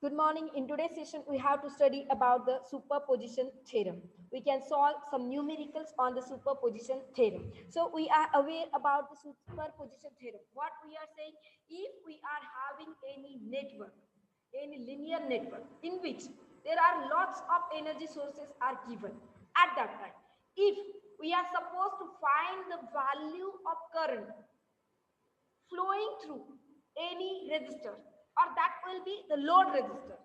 Good morning. In today's session, we have to study about the superposition theorem. We can solve some numericals on the superposition theorem. So we are aware about the superposition theorem. What we are saying, if we are having any network, any linear network in which there are lots of energy sources are given at that time. If we are supposed to find the value of current flowing through any resistor, or that will be the load resistor.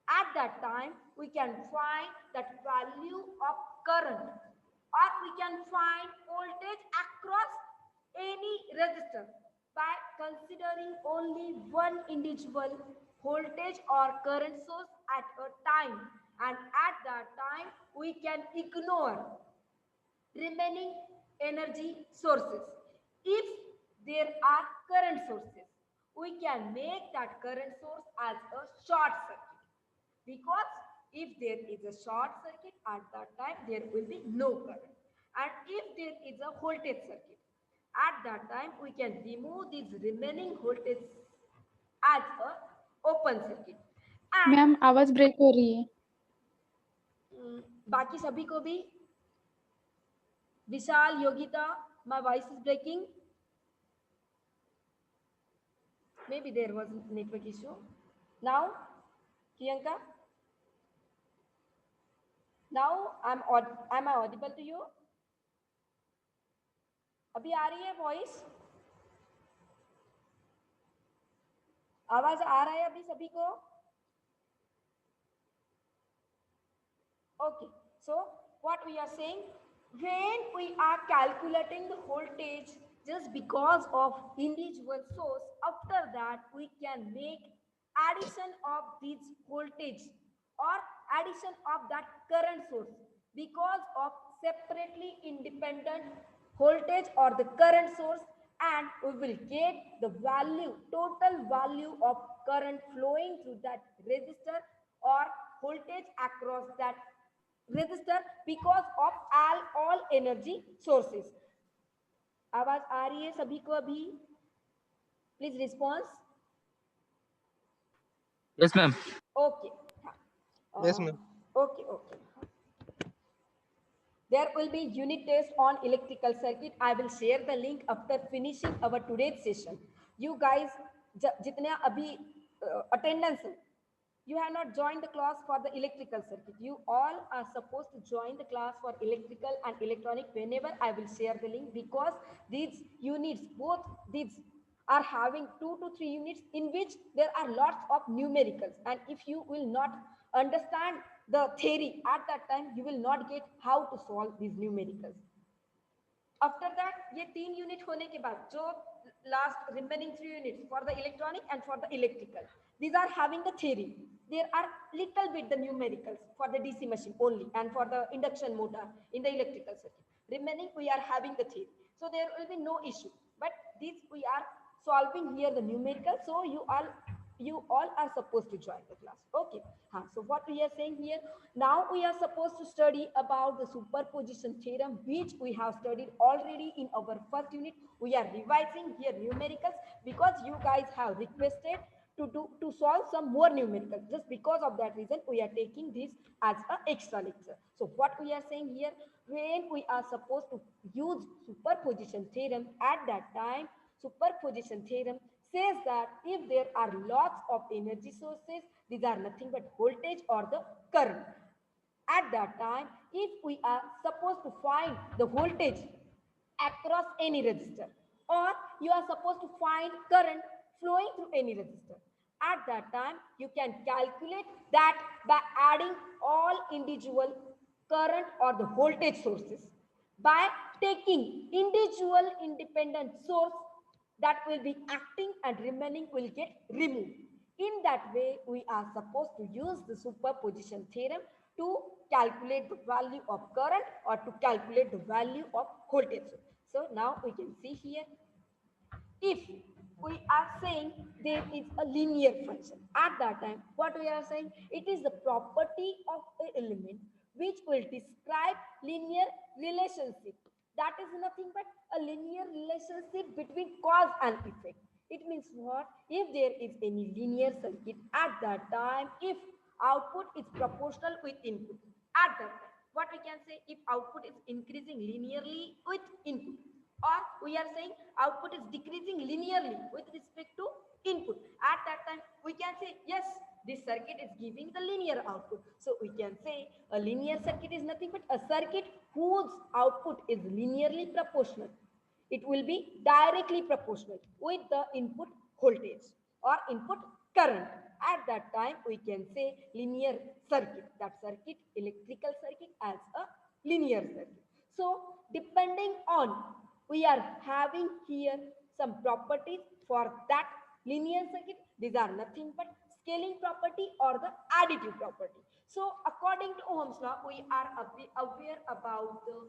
At that time, we can find that value of current, or we can find voltage across any resistor by considering only one individual voltage or current source at a time. And at that time, we can ignore remaining energy sources. If there are current sources, we can make that current source as a short circuit, because if there is a short circuit at that time, there will be no current. And if there is a voltage circuit, at that time we can remove these remaining voltage as a open circuit. And ma'am आवाज break हो रही है. बाकी सभी को भी, विशाल, Yogita, my voice is breaking. Maybe there was a network issue. Now, Priyanka, now am I audible to you? अभी आ रही है वॉइस? आवाज आ रहा है अभी सभी को? Okay, so what we are saying, when we are calculating the voltage just because of individual source, after that we can make addition of these voltage or addition of that current source because of separately independent voltage or the current source, and we will get the value, total value of current flowing through that resistor or voltage across that resistor because of all energy sources. आवाज आ रही है सभी को अभी? Please response. Yes, ma'am. Okay. Yes, ma'am. Okay. There will be unit test on electrical circuit. I will share the link after finishing our today's session. You guys, जितने अभी attendance, you have not joined the class for the electrical circuit. You all are supposed to join the class for electrical and electronic whenever I will share the link, because these units, both these are having 2 to 3 units in which there are lots of numericals, and if you will not understand the theory at that time, you will not get how to solve these numericals. After that, ये 3 unit होने के बाद जो last remaining 3 units for the electronic and for the electrical, these are having the theory. There are little bit the numericals for the DC machine only and for the induction motor in the electrical circuit. Remaining we are having the theory, so there will be no issue. But this we are solving here the numerical, so you all are supposed to join the class. Okay. So what we are saying here, now we are supposed to study about the superposition theorem, which we have studied already in our first unit. We are revising here numericals because you guys have requested to solve some more numericals. Just because of that reason, we are taking this as an extra lecture. So what we are saying here, when we are supposed to use superposition theorem, at that time superposition theorem says that if there are lots of energy sources, these are nothing but voltage or the current. At that time, if we are supposed to find the voltage across any resistor, or you are supposed to find current flowing through any resistor, at that time you can calculate that by adding all individual current or the voltage sources, by taking individual independent source that will be acting and remaining will get removed. In that way, we are supposed to use the superposition theorem to calculate the value of current or to calculate the value of voltage. So now we can see here, if we are saying there is a linear function, at that time what we are saying, it is the property of an element which will describe linear relationship. That is nothing but a linear relationship between cause and effect. It means what? If there is any linear circuit at that time, if output is proportional with input, at that time, what we can say, if output is increasing linearly with input, or we are saying output is decreasing linearly with respect to input, at that time we can say yes, this circuit is giving the linear output. So we can say a linear circuit is nothing but a circuit whose output is linearly proportional. It will be directly proportional with the input voltage or input current. At that time, we can say linear circuit. That circuit, electrical circuit, as a linear circuit. So, depending on, we are having here some properties for that linear circuit. These are nothing but scaling property or the additive property. So, according to Ohm's law, we are aware about the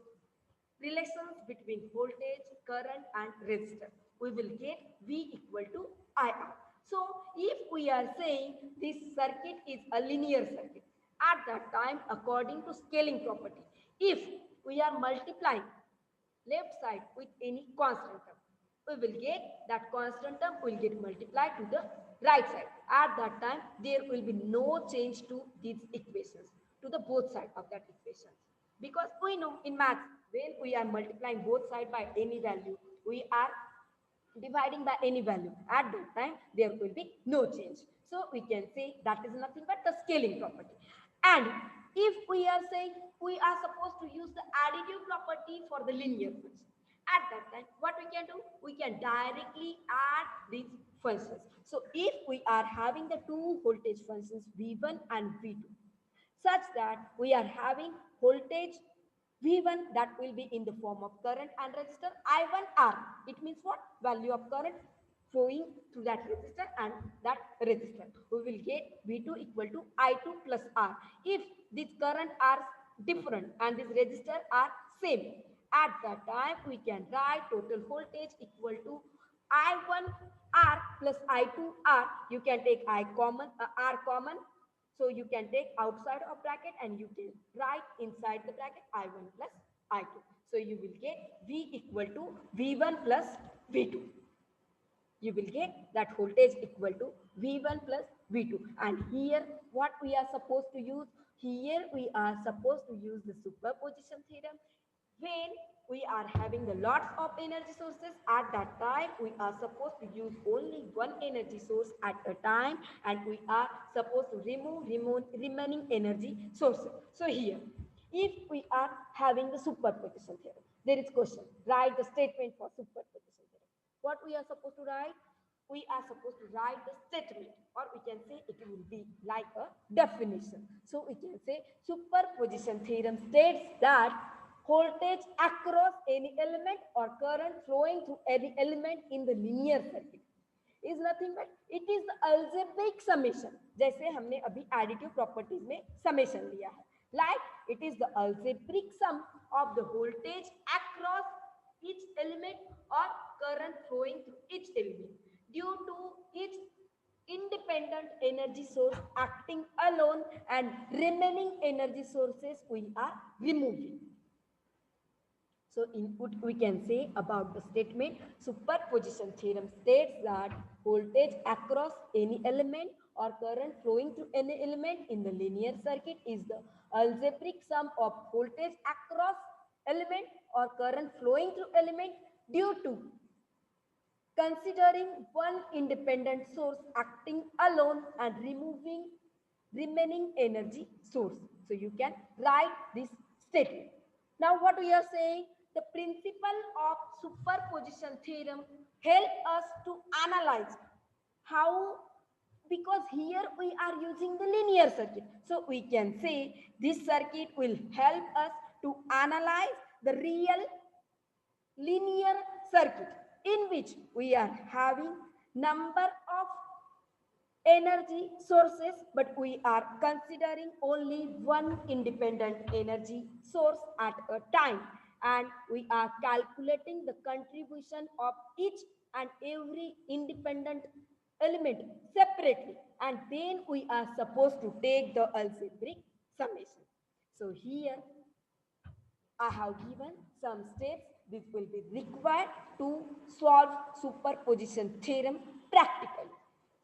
relations between voltage, current and resistor. We will get V equal to IR. So if we are saying this circuit is a linear circuit, at that time according to scaling property, if we are multiplying left side with any constant term, we will get that constant term will get multiplied to the right side. At that time there will be no change to these equations, to the both side of that equation, because we know in maths when we are multiplying both side by any value, we are dividing by any value, at that time there will be no change. So we can say that is nothing but the scaling property. And if we are saying we are supposed to use the additive property for the linear function, at that time what we can do, we can directly add these functions. So if we are having the two voltage functions v1 and v2, such that we are having voltage V1 that will be in the form of current and resistor I1R. It means what? Value of current flowing through that resistor and that resistor. We will get V2 equal to I2 plus R. If these current are different and this resistor are same, at that time we can write total voltage equal to I1R plus I2R. You can take R common, so you can take outside of bracket and you can write inside the bracket I1 plus I2. So you will get V equal to V1 plus V2. You will get that voltage equal to V1 plus V2. And here what we are supposed to use? Here we are supposed to use the superposition theorem. When we are having the lots of energy sources, at that time we are supposed to use only one energy source at a time, and we are supposed to remove remaining energy sources. So here, if we are having the superposition theorem, there is question, write the statement for superposition theorem. What we are supposed to write? We are supposed to write the statement, or we can say it will be like a definition. So we can say superposition theorem states that voltage across any element or current flowing through any element in the linear circuit is nothing but it is the algebraic summation. जैसे हमने अभी additive properties में summation लिया है, like it is the algebraic sum of the voltage across each element or current flowing through each element due to each independent energy source acting alone and remaining energy sources we are removing. So input we can say about the statement, superposition theorem states that voltage across any element or current flowing through any element in the linear circuit is the algebraic sum of voltage across element or current flowing through element due to considering one independent source acting alone and removing remaining energy source. So you can write this statement. Now what we are saying, the principle of superposition theorem help us to analyze how, because here we are using the linear circuit. So we can say this circuit will help us to analyze the real linear circuit in which we are having number of energy sources, but we are considering only one independent energy source at a time, and we are calculating the contribution of each and every independent element separately, and then we are supposed to take the algebraic summation. So here I have given some steps This will be required to solve superposition theorem practically.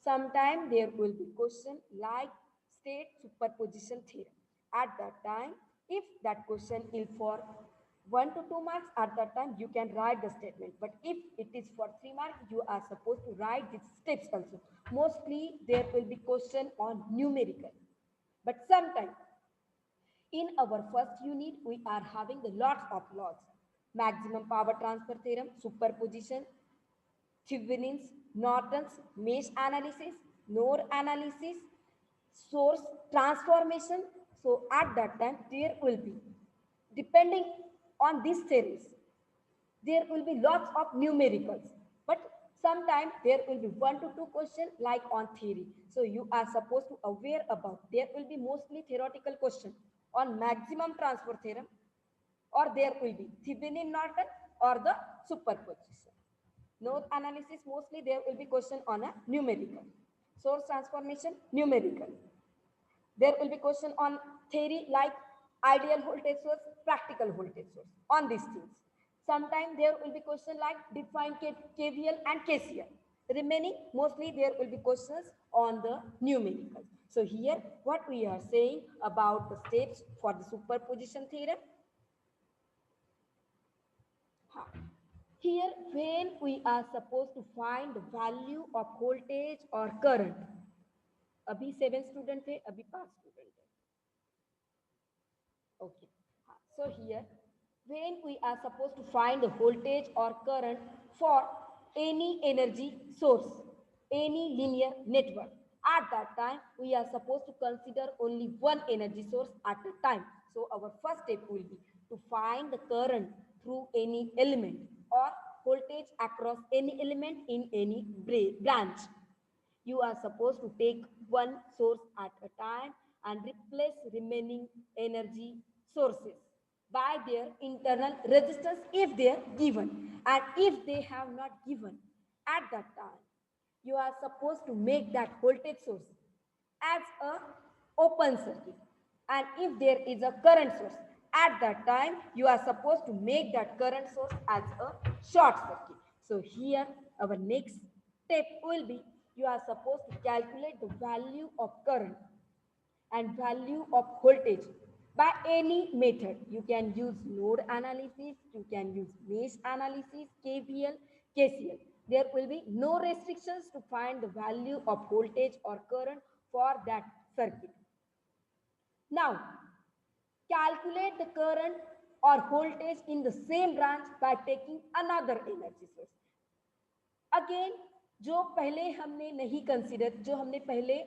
Sometime there will be question like state superposition theorem. At that time, if that question is for 1 to 2 marks, at that time you can write the statement. But if it is for 3 marks, you are supposed to write these steps also. Mostly there will be question on numerical. But sometimes in our first unit, we are having the lots of laws. Maximum power transfer theorem, superposition, Thevenin's, Norton's, mesh analysis, node analysis, source transformation. So at that time, there will be, depending on these theories, there will be lots of numericals. But sometimes there will be 1 to 2 questions like on theory. So you are supposed to aware about. There will be mostly theoretical question on maximum transfer theorem, or there will be Thevenin Norton or the superposition. Node analysis, mostly there will be question on a numerical. Source transformation, numerical. There will be question on theory like ideal voltage source, practical voltage source, on these things. Sometimes there will be question like define KVL and KCL. Remaining, mostly there will be questions on the numericals. So here, what we are saying about the steps for the superposition theorem. Here, when we are supposed to find the value of voltage or current, अभी 7 student थे, अभी 5 student है. Okay. So here, when we are supposed to find the voltage or current for any energy source, any linear network, at that time, we are supposed to consider only one energy source at a time. So our first step will be to find the current through any element or voltage across any element in any branch. You are supposed to take one source at a time and replace remaining energy sources by their internal resistance if they are given. And if they have not given at that time, you are supposed to make that voltage source as a open circuit. And if there is a current source, at that time you are supposed to make that current source as a short circuit. So here our next step will be, you are supposed to calculate the value of current and value of voltage by any method. You can use node analysis, you can use mesh analysis, KVL, KCL. There will be no restrictions to find the value of voltage or current for that circuit. Now, calculate the current or voltage in the same branch by taking another energy source. Again जो पहले हमने नहीं consider, जो हमने पहले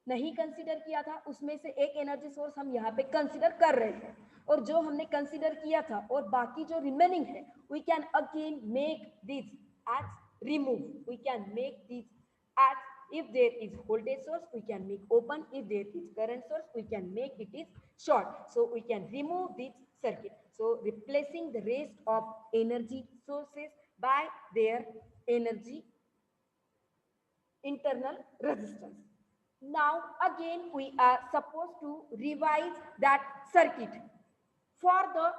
नहीं consider किया था, उसमें से एक एनर्जी सोर्स हम यहाँ पे कंसिडर कर रहे हैं, और जो हमने कंसिडर किया था और बाकी जो रिमेनिंग है, we can again make this edge remove. We can make this edge, if there is voltage source, we can make open. If there is current source, we can make it is short. So we can remove this circuit. So replacing the rest of energy sources by their energy internal resistance. Now again we are supposed to revise that circuit. For the,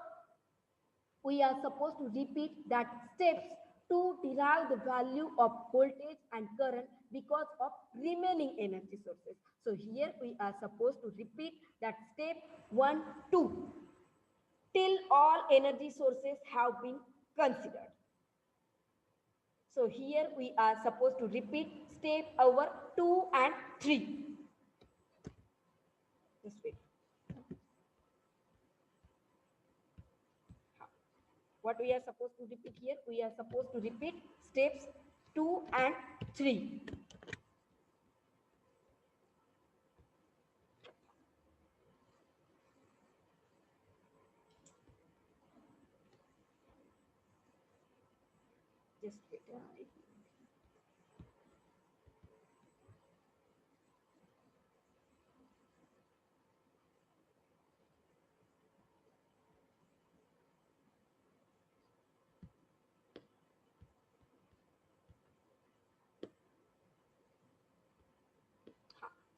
we are supposed to repeat that steps to derive the value of voltage and current because of remaining energy sources. So here we are supposed to repeat that step 1, 2 till all energy sources have been considered. So here we are supposed to repeat step over 2 and 3. Just wait. What we are supposed to repeat here? We are supposed to repeat steps 2 and 3. Just wait.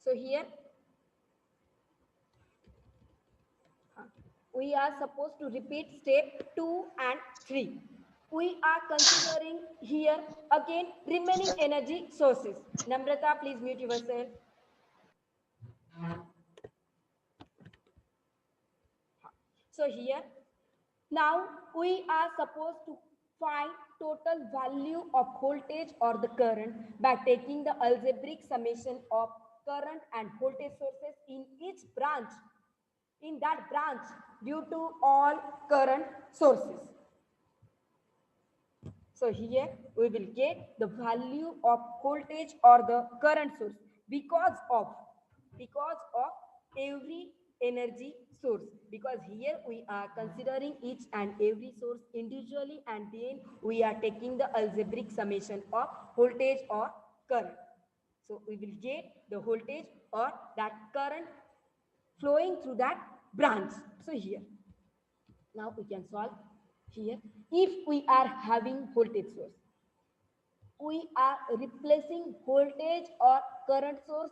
So here we are supposed to repeat step 2 and 3. We are considering here again remaining energy sources. Namrata, please mute yourself. So here, now we are supposed to find total value of voltage or the current by taking the algebraic summation of current and voltage sources in each branch, in that branch due to all current sources. So here we will get the value of voltage or the current source because of because of every energy source, because here we are considering each and every source individually and then we are taking the algebraic summation of voltage or current. So we will get the voltage or that current flowing through that branch. So here now we can solve here. If we are having voltage source, we are replacing voltage or current source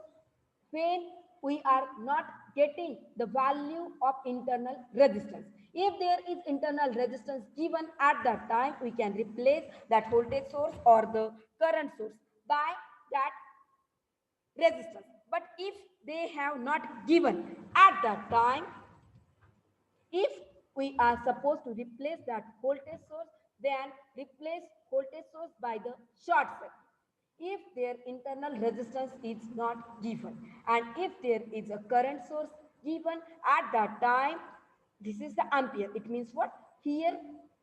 when we are not getting the value of internal resistance. If there is internal resistance given at that time, we can replace that voltage source or the current source by that resistance. But if they have not given at that time, if we are supposed to replace that voltage source, then replace voltage source by the short circuit. If their internal resistance is not given, and if there is a current source given at that time, this is the ampere. It means what? Here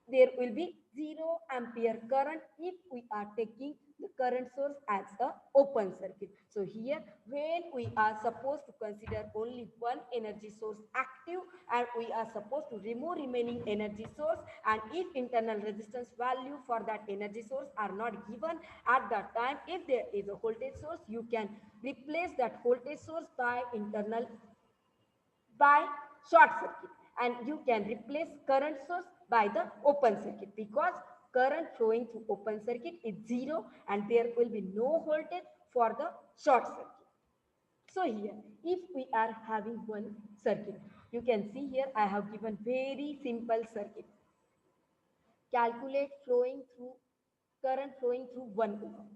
there will be 0 ampere current if we are taking the current source as a open circuit. So here when we are supposed to consider only one energy source active and we are supposed to remove remaining energy source, and if internal resistance value for that energy source are not given at that time, if there is a voltage source, you can replace that voltage source by short circuit, and you can replace current source by the open circuit, because current flowing through open circuit is 0 and there will be no voltage for the short circuit. So here if we are having one circuit, you can see here I have given very simple circuit. Calculate flowing through current flowing through 1 ohm.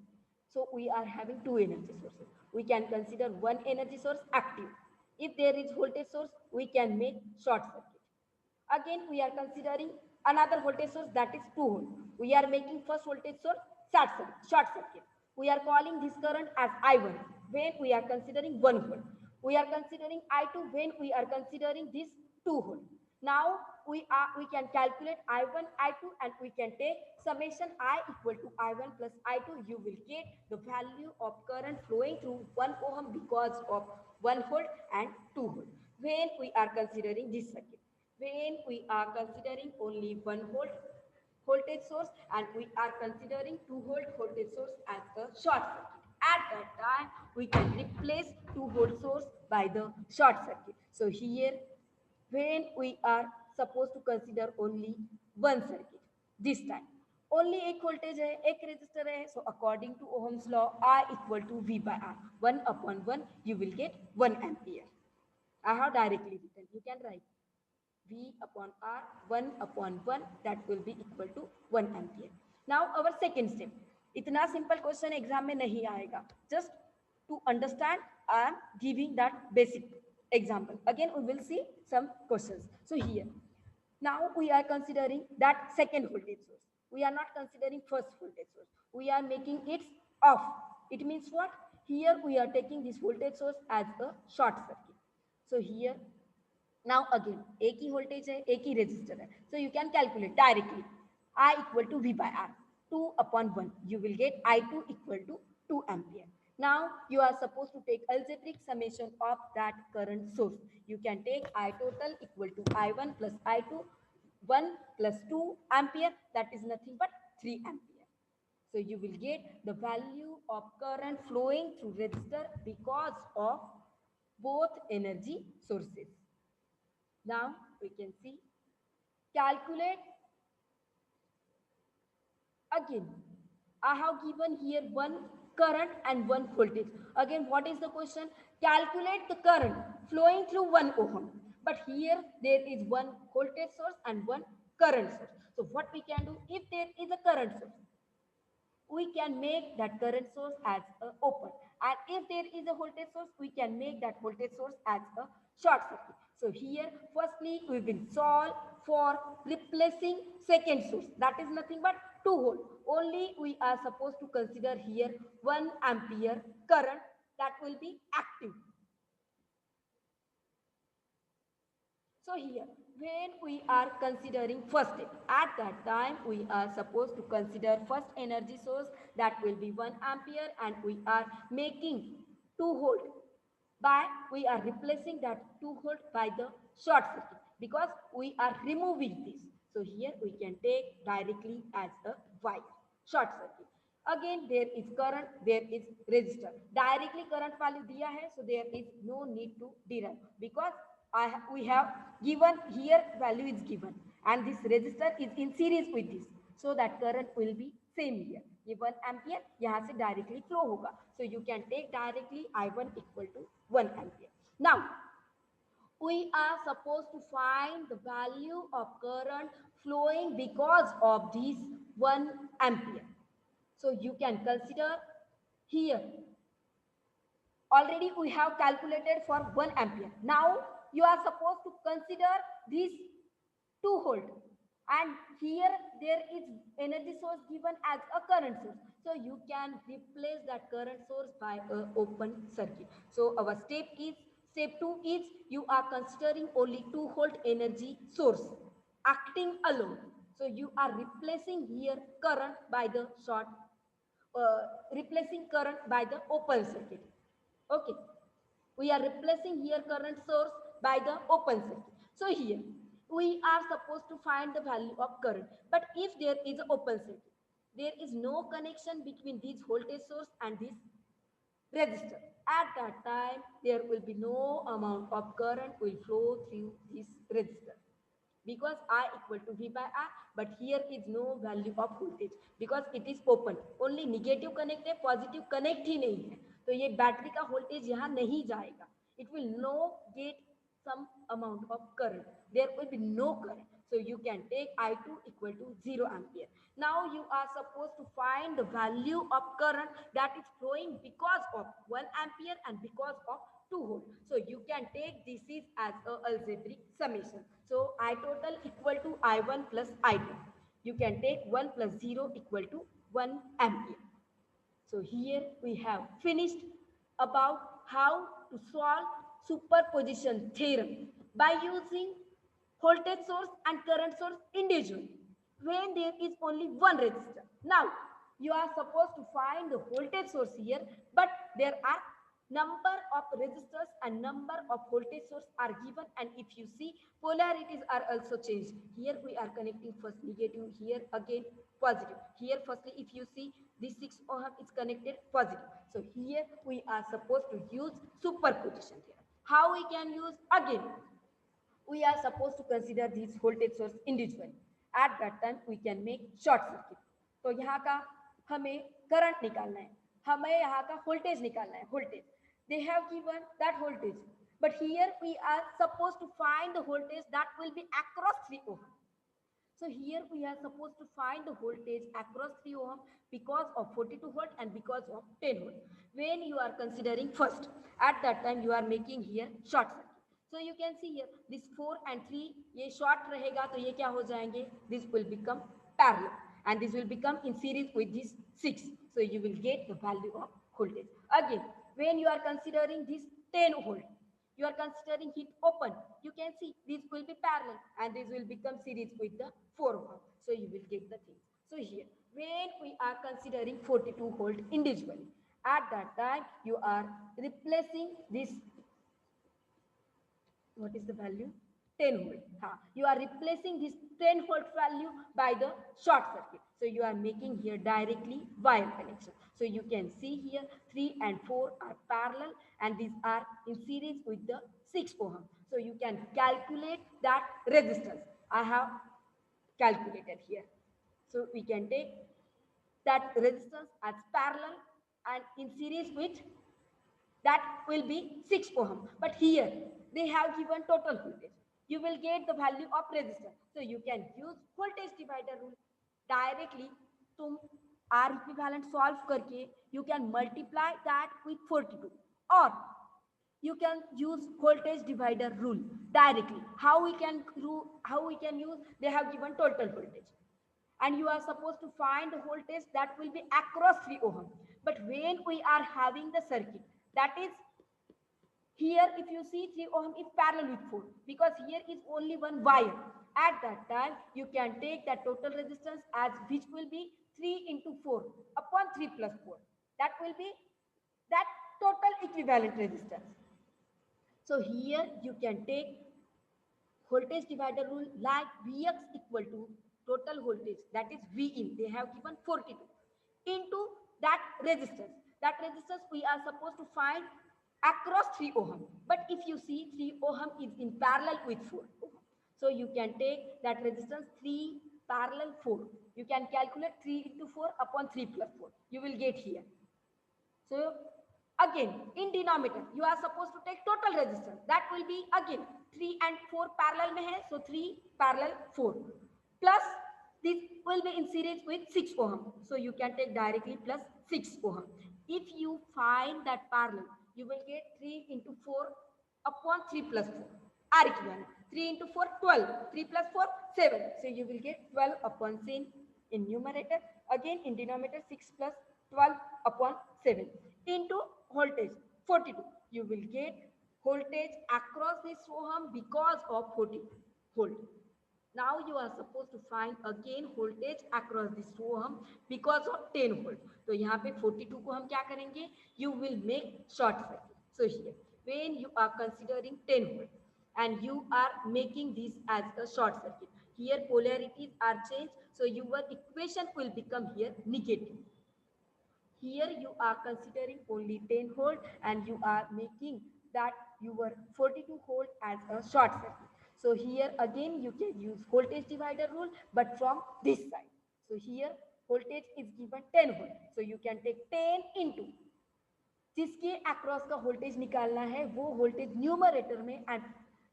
So we are having two energy sources. We can consider one energy source active. If there is voltage source, we can make short circuit. Again, we are considering another voltage source, that is 2 volt. We are making first voltage source short circuit. We are calling this current as I1 when we are considering 1 volt. We are considering I2 when we are considering this 2 volt. Now we can calculate I1, I2, and we can take summation I equal to I1 plus I2. You will get the value of current flowing through 1 ohm because of 1 volt and 2 volt. When we are considering this circuit, when we are considering only 1 volt voltage source and we are considering 2 volt voltage source as a short circuit, at that time we can replace 2 volt source by the short circuit. So here when we are supposed to consider only one circuit, this time only एक voltage है, एक resistor है, so according to Ohm's law I equal to V by R, 1 upon 1 you will get 1 ampere. I have directly written, you can write V upon R, 1 upon 1, that will be equal to 1 ampere. Now our second step. इतना simple question exam में नहीं आएगा. Just to understand, I am giving that basic example. Again, we will see some questions. So here, now we are considering that second voltage source. We are not considering first voltage source. We are making it off. It means what? Here we are taking this voltage source as a short circuit. So here now again एक ही voltage है, एक ही resistor है, so you can calculate directly I equal to V by R, 2 upon 1, you will get I2 equal to 2 ampere. Now you are supposed to take algebraic summation of that current source. You can take I total equal to I1 plus I2, 1 plus 2 ampere, that is nothing but 3 ampere. So you will get the value of current flowing through resistor because of both energy sources. Now we can see, calculate again. I have given here one current and one voltage. Again, what is the question? Calculate the current flowing through 1 ohm. But here there is one voltage source and one current source. So what we can do, if there is a current source, we can make that current source as a open, and if there is a voltage source, we can make that voltage source as a short circuit. So here firstly we will solve for replacing second source, that is nothing but 2 volt. Only we are supposed to consider here 1 ampere current that will be active. So here, when we are considering first step, at that time we are supposed to consider first energy source that will be 1 ampere, and we are making 2 volt by, we are replacing that 2 volt by the short circuit because we are removing this. So here we can take directly as a wire, short circuit. Again there is current, there is resistor. Directly current value diya hai, so there is no need to derive because we have given here value is given, and this resistor is in series with this, so that current will be same here. ये 1 ampere यहाँ से directly flow होगा, so you can take directly I1 equal to 1 ampere. Now we are supposed to find the value of current flowing because of this 1 ampere. So you can consider here, already we have calculated for 1 ampere. Now you are supposed to consider this 2 volt, and here there is energy source given as a current source, so you can replace that current source by a open circuit. So our step 2 is, you are considering only 2 volt energy source acting alone, so you are replacing here current by the short, replacing current by the open circuit. Okay, we are replacing here current source by the open circuit. So here we are supposed to find the value of current, but if there is an open circuit, there is no connection between this voltage source and this resistor. At that time there will be no amount of current will flow through this resistor because I equal to V by R, but here is no value of voltage because it is open. Only negative connect है, positive connect ही नहीं है, तो ये battery का voltage यहाँ नहीं जाएगा. It will no get some amount of current. There will be no current. So you can take I2 equal to 0 ampere. Now you are supposed to find the value of current that is flowing because of 1 ampere and because of 2 volt. So you can take this is as a algebraic summation. So I total equal to I1 plus I2. You can take 1 plus 0 equal to 1 ampere. So here we have finished about how to solve superposition theorem by using voltage source and current source individually when there is only one resistor. Now you are supposed to find the voltage source here, but there are number of resistors and number of voltage source are given, and if you see polarities are also changed. Here we are connecting first negative, here again positive. Here firstly if you see this 6 ohm is connected positive, so here we are supposed to use superposition theorem. How we can use? Again we are supposed to consider these voltage source individually. At that time we can make short circuit. तो यहाँ का हमें current निकालना है, हमें यहाँ का voltage निकालना है, voltage. They have given that voltage, but here we are supposed to find the voltage that will be across 3 ohm. So here we are supposed to find the voltage across 3 ohm because of 42 volt and because of 10 volt. When you are considering first, at that time you are making here short circuit. So you can see here this 4 and 3 ये short रहेगा तो ये क्या हो जाएंगे, this will become parallel and this will become in series with this 6. So you will get the value of voltage. Again when you are considering this 10 volt, you are considering it open, you can see this will be parallel and this will become series with the 4 ohm. So you will get the thing. So here when we are considering 42 volt individually, at that time you are replacing this, what is the value, 10 volt. You are replacing this 10 volt value by the short circuit, so you are making here directly wire connection. So you can see here 3 and 4 are parallel and these are in series with the 6 ohm. So you can calculate that resistance. I have calculated here. So we can take that resistance as parallel and in series with, that will be 6 ohm. But here they have given total voltage. you will get the value of resistance. So you can use voltage divider rule directly. तुम R equivalent solve करके you can multiply that with 42, or you can use voltage divider rule directly. How we can use, they have given total voltage and you are supposed to find the voltage that will be across 3 ohm. But when we are having the circuit, that is, here if you see 3 ohm is parallel with 4, because here is only one wire. At that time you can take that total resistance as, which will be 3 into 4 upon 3 plus 4. That will be that total equivalent resistance. So here you can take voltage divider rule like Vx equal to total voltage, that is V in, they have given 42, into that resistance. That resistance we are supposed to find across 3 ohm. But if you see 3 ohm is in parallel with 4 ohm. So you can take that resistance 3 parallel 4. You can calculate 3 into 4 upon 3 plus 4. You will get here. So again, in denominator, you are supposed to take total resistance. That will be again 3 and 4 parallel mein hai, so 3 parallel 4. Plus this will be in series with 6 ohm. So you can take directly plus 6 ohm. If you find that parallel, you will get 3 into 4 upon 3 plus 4. R equivalent. 3 into 4, 12. 3 plus 4, 7. So you will get 12 upon 10 in numerator. Again in denominator, 6 plus 12 upon 7 into voltage 42. You will get voltage across this ohm because of 40 volt. Now you are supposed to find again voltage across this ohm because of 10 volt. तो यहाँ पे 42 को हम क्या करेंगे? You will make short circuit. So here, when you are considering 10 volt and you are making this as a short circuit, here polarities are changed, so your equation will become here negative. Here you are considering only 10 volt and you are making that your 42 volt as a short circuit. So here again you can use voltage divider rule, but from this side. So here voltage is given 10 volt. So you can take 10 into जिसके across का voltage निकालना है वो voltage numerator में and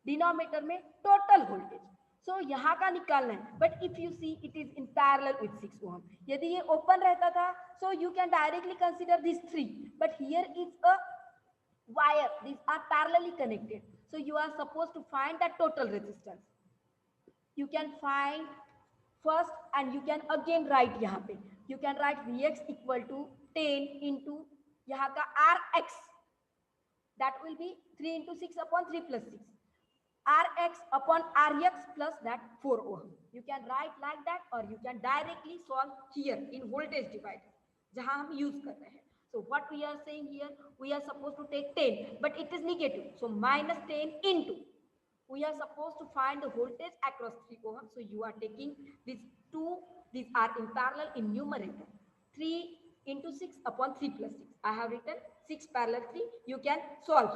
denominator में total voltage. सो यहाँ का निकालना है. But if you see it is in parallel with 6 ओम. यदि ये ओपन रहता था सो you can directly consider this 3, but here is a wire, these are parallelly connected, so you are supposed to find that total resistance. You can find first and you can again write यहाँ पे, you can write Vx equal to 10 into यहाँ का Rx, that will be 3 into 6 upon 3 plus 6, Rx upon Rx plus that 4 ohm. You can write like that or you can directly solve here in voltage divider जहाँ हम use कर रहे हैं. So what we are saying here, we are supposed to take 10, but it is negative. So minus 10 into, we are supposed to find the voltage across 3 ohm. So you are taking these two, these are in parallel in numerator. 3 into 6 upon 3 plus 6. I have written 6 parallel 3. You can solve.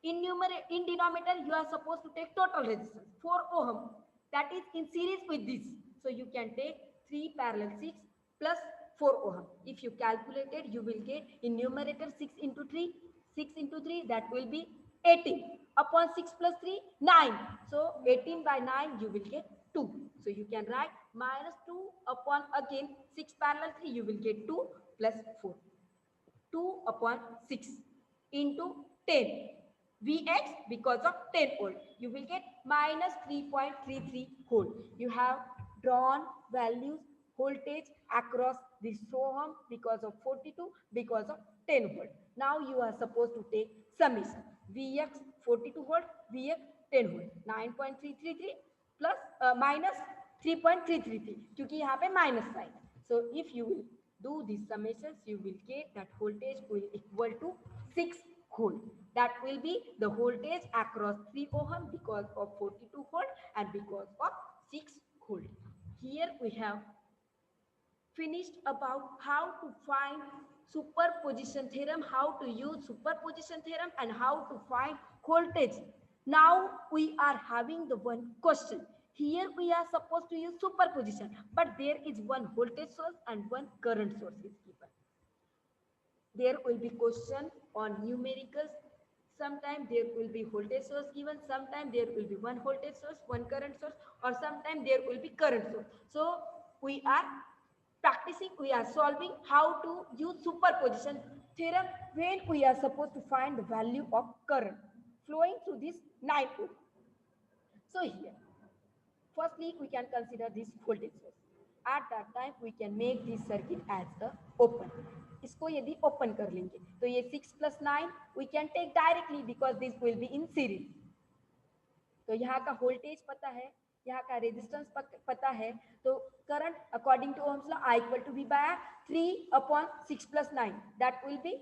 In numerator, in denominator, you are supposed to take total resistance 4 ohm. That is in series with this. So you can take 3 parallel 6 plus 4 ohm. If you calculate it, you will get in numerator 6 into 3. 6 into 3, that will be 18. Upon 6 plus 3, 9. So 18 by 9, you will get 2. So you can write minus 2 upon again 6 parallel 3, you will get 2 plus 4. 2 upon 6 into 10. Vx because of 10 volt. You will get minus 3.33 volt. You have drawn values voltage across this ohm because of 42, because of 10 volt. Now you are supposed to take summation. Vx 42 volt, Vx 10 volt. 9.333 plus minus 3.333 क्योंकि यहाँ पे minus sign. So if you will do these summations, you will get that voltage will equal to 6 volt. That will be the voltage across 3 ohm because of 42 volt and because of 6 volt. Here we have finished about how to find superposition theorem, how to use superposition theorem and how to find voltage. Now we are having the one question. Here we are supposed to use superposition, but there is one voltage source and one current source is given. There will be question on numericals Sometimes there will be voltage source given, sometimes there will be one voltage source, one current source, or sometimes there will be current source. So we are practicing, we are solving how to use superposition theorem when we are supposed to find the value of current flowing through this 9 ohm. So here, firstly, we can consider this voltage source. At that time, we can make this circuit as a open. इसको यदि open कर लेंगे तो ये 6 plus 9 we can take directly because this will be in series. तो यहाँ का voltage पता है, यहाँ का रेजिस्टेंस पता है, तो current according to Ohm's law I equal to V by 3/6 plus 9, that will be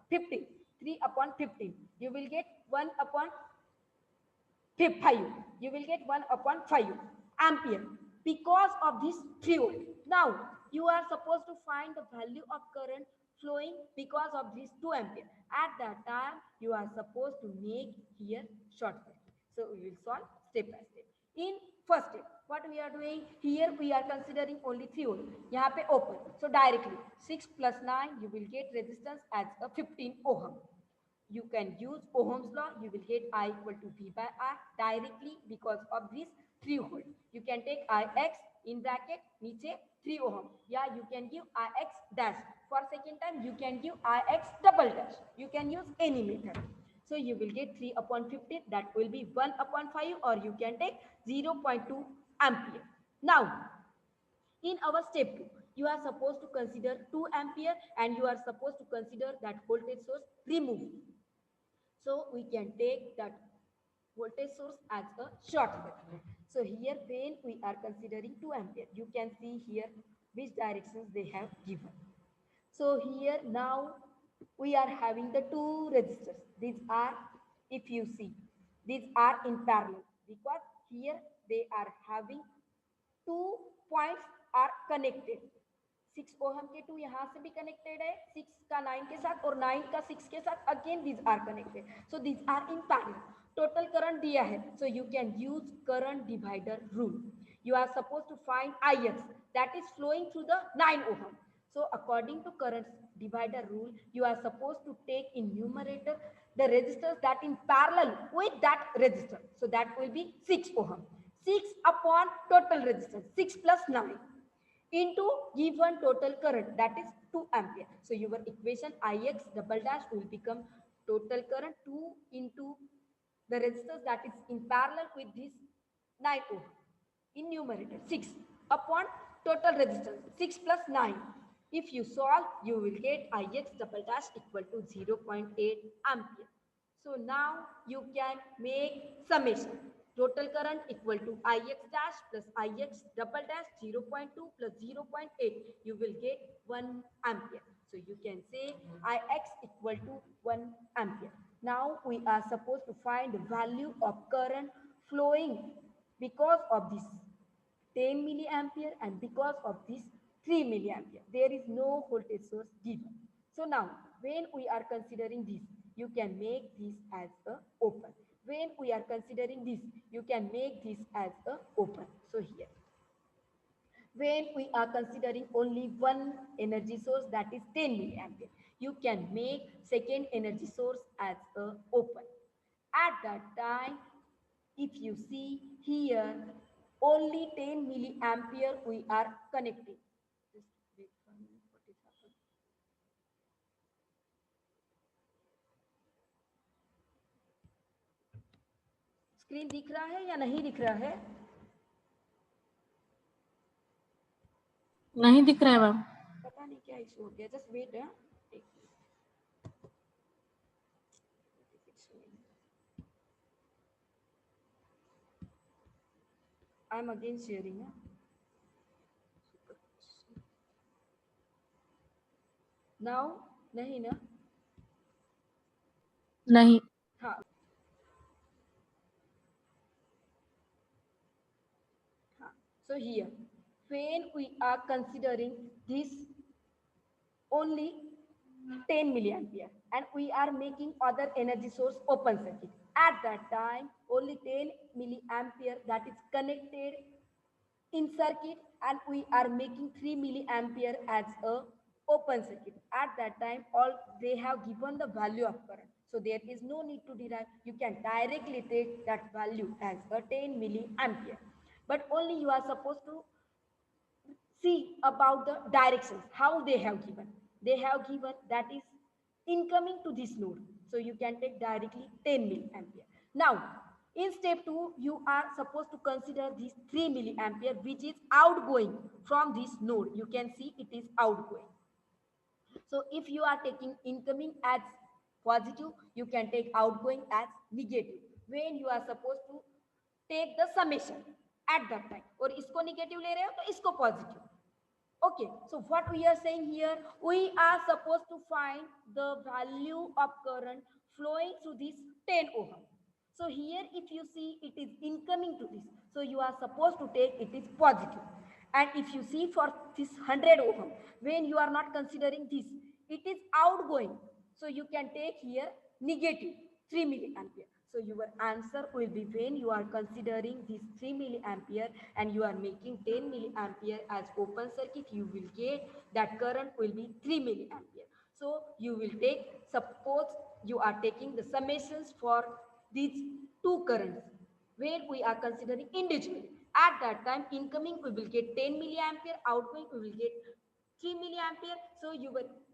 15. 3/15 you will get 1/5, you will get 1/5 ampere because of this 3 ohm. Now you are supposed to find the value of current flowing because of this 2 ampere. At that time you are supposed to make here short circuit. So we will solve step by step. In first step, what we are doing here, we are considering only 3 ohm. यहाँ पे open. So directly 6 plus 9 you will get resistance as a 15 ohm. You can use Ohm's law. You will get I equal to V by R directly because of this 3 volt. You can take Ix in bracket niche 3 ohm. Yeah, you can give Ix dash. For second time, you can give Ix double dash. You can use any method. So you will get 3/15. That will be 1/5, or you can take 0.2 ampere. Now, in our step 2, you are supposed to consider 2 ampere and you are supposed to consider that voltage source removed. So we can take that voltage source as a short circuit. So here when we are considering 2 ampere, you can see here which directions they have given. So here now we are having the two resistors. These are, if you see, these are in parallel because here they are having 2 points are connected. 6 ohm के 2 यहाँ से भी connected है, 6 का 9 के साथ और 9 का 6 के साथ, again these are connected. So these are in parallel. Total current दिया है, so you can use current divider rule. You are supposed to find Ix that is flowing through the 9 ohm. So according to current divider rule, you are supposed to take in numerator the resistors that in parallel with that resistor. So that will be 6 ohm. 6 upon total resistance, 6 plus 9 into given total current, that is 2 ampere. So your equation Ix double dash will become total current 2 into the resistors that is in parallel with this 9 ohm. In numerator 6 upon total resistance 6 plus 9. If you solve, you will get Ix double dash equal to 0.8 ampere. So now you can make summation. Total current equal to Ix dash plus Ix double dash 0.2 plus 0.8. You will get 1 ampere. So you can say Ix equal to 1 ampere. Now we are supposed to find the value of current flowing because of this 10 milliampere and because of this 3 milliampere. There is no voltage source given. So now when we are considering this, you can make this as a open. When we are considering this, you can make this as a open. So here, when we are considering only one energy source, that is 10 milliampere, you can make second energy source as a open. At that time, if you see here, only 10 milliampere we are connecting. Just wait for a minute, what is happening? Screen दिख रहा है या नहीं दिख रहा है? नहीं दिख रहा है मैम. पता नहीं क्या इशू हो गया. Just wait. I am again sharing. Now नहीं ना? नहीं. हाँ. So here, when we are considering this only 10 milliampere and we are making other energy source open circuit, at that time only 10 milliampere that is connected in circuit and we are making 3 milliampere as a open circuit. At that time all they have given the value of current. So there is no need to derive. You can directly take that value as a 10 milliampere. But only you are supposed to see about the directions, how they have given. They have given that is incoming to this node. So you can take directly 10 milliampere. Now, in step 2, you are supposed to consider this 3 milliampere, which is outgoing from this node. You can see it is outgoing. So if you are taking incoming as positive, you can take outgoing as negative. When you are supposed to take the summation at that time. और इसको negative ले रहे हो तो इसको positive. Okay, so what we are saying here, we are supposed to find the value of current flowing through this 10 ohm. So here if you see it is incoming to this, so you are supposed to take it is positive. And if you see for this 100 ohm, when you are not considering this, it is outgoing. So you can take here negative 3 milliampere. So your answer will be when you are considering this 3 milliampere and you are making 10 milliampere as open circuit, you will get that current will be 3 milliampere. So you will take, suppose you are taking the summations for these two currents where we are considering individually. At that time, incoming we will get 10 milliampere, outgoing we will get 3 milliampere. So your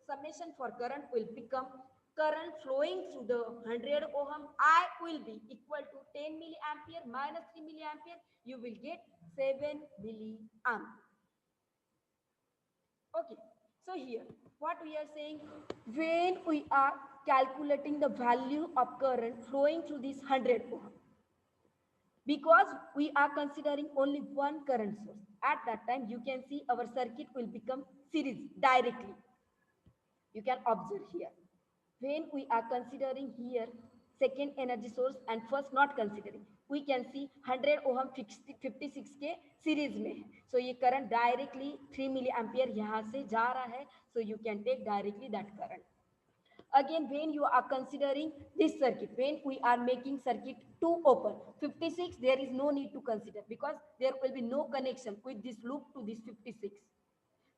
summation for current will become current flowing through the 100 ohm I will be equal to 10 milliampere minus 3 milliampere. You will get 7 milliamp. Okay. So here, what we are saying, when we are calculating the value of current flowing through this 100 ohm, because we are considering only one current source, at that time you can see our circuit will become series directly. You can observe here when we are considering here second energy source and first not considering, we can see 100 ohm 56 के series में है. So ये current directly 3 milli ampere यहाँ से जा रहा है. So you can take directly that current. Again, when you are considering this circuit, when we are making circuit 2 open, 56, there is no need to consider because there will be no connection with this loop to this 56.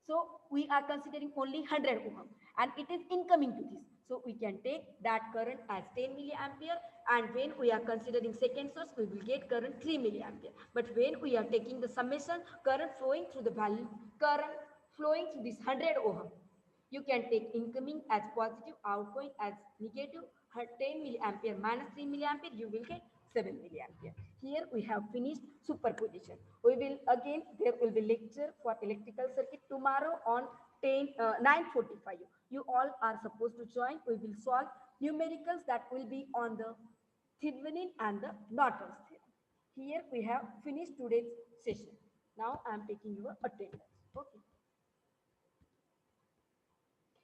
So we are considering only 100 ohm and it is incoming to this. So we can take that current as 10 milliampere, and when we are considering second source, we will get current 3 milliampere. But when we are taking the summation, current flowing through the value, current flowing through this 100 ohm, you can take incoming as positive, outgoing as negative. 10 milliampere minus 3 milliampere, you will get 7 milliampere. Here we have finished superposition. We will again, there will be lecture for electrical circuit tomorrow on 9:45. You all are supposed to join. We will solve numericals that will be on the Thevenin and the Norton's theorem. Here we have finished today's session. Now I am taking your attendance. Okay.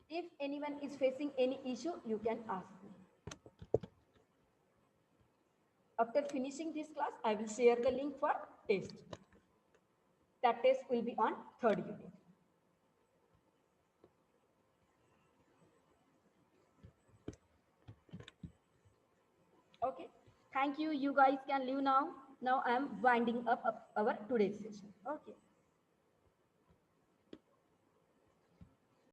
If anyone is facing any issue, you can ask me. After finishing this class, I will share the link for test. That test will be on third unit. Okay. Thank you. You guys can leave now. Now I am winding up our today's session. Okay.